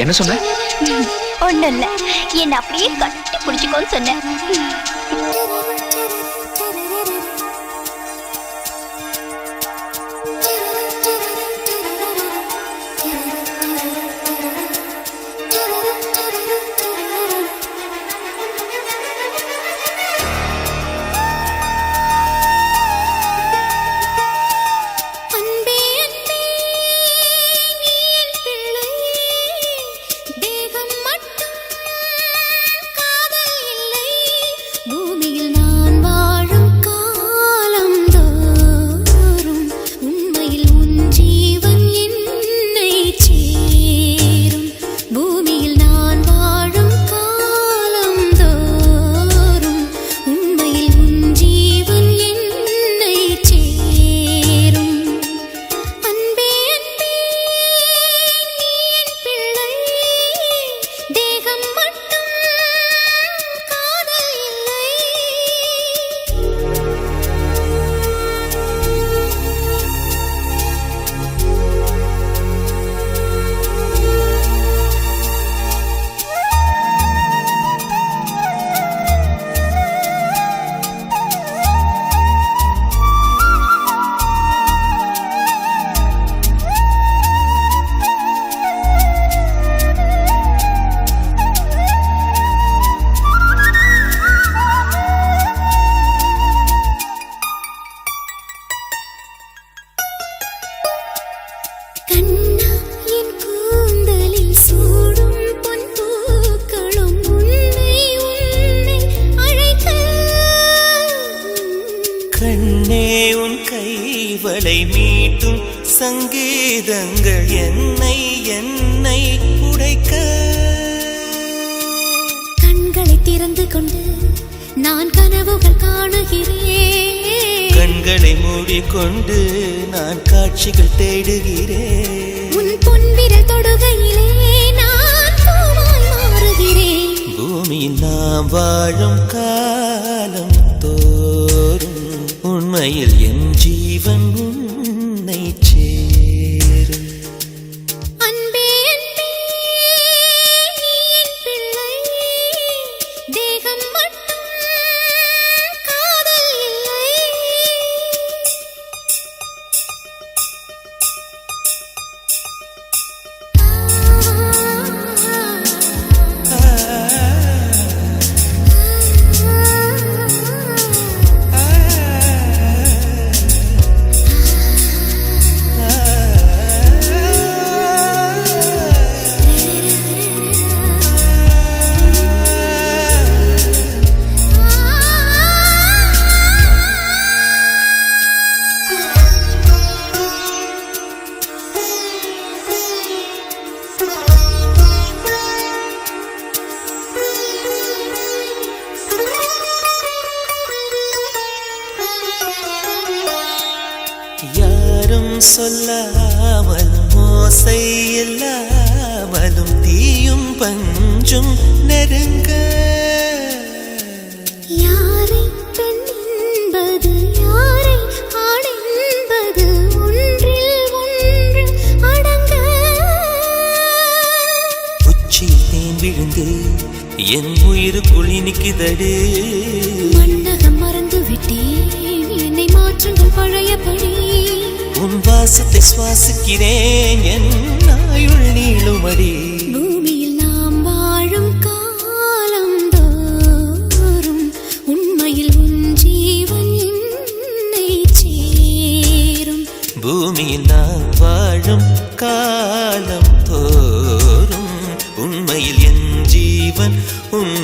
என்ன சொன்ன? ஒண்ணும் இல்ல, என்ன அப்படியே கட்டி பிடிச்சுக்கோன்னு சொன்னேன். கண்ணே உன் கைவளை மீட்டும் சங்கீதங்கள் என்னை என்னை உடைக்க. கண்களை திறந்து கொண்டு நான் கனவுகள் காணுகிறேன். கண்களை மூடிக்கொண்டு நான் காட்சிகள் தேடுகிறேன். உன் பொன்விரல் தொடுகையிலே நான் பூவாய் மாறுகிறேன். பூமியில் நாம் வாழும் காலம் தோறும் உண்மையில் என் ஜீவன் உன்னை சேரும். அன்பே அன்பே நீ என் பிள்ளை, தேகம் மட்டும் காதல் இல்லை. யாரும் சொல்லாமலும் மோசை இல்லாமலும் தீயும் பஞ்சும் நெருங்க. யாரை பெண் என்பது யாரை ஆண் என்பது ஒன்றில் ஒன்று அடங்க. உச்சியில் தேன் விழுந்து என் உயிருக்குள் இனிக்குதடு. மன்னகம் மறந்து விட்டேன், என்னை மாற்றுங்கள் பழையபடி. உன் வாசத்தை சுவாசிக்கிறேன், என் ஆயுள் நீளுமடி. பூமியில் நாம் வாழும் காலம் தோறும் உண்மையில் உன் ஜீவன் என்னை சேரும். பூமியில் நாம் வாழும் காலம் தோறும் உண்மையில் என் ஜீவன் உன்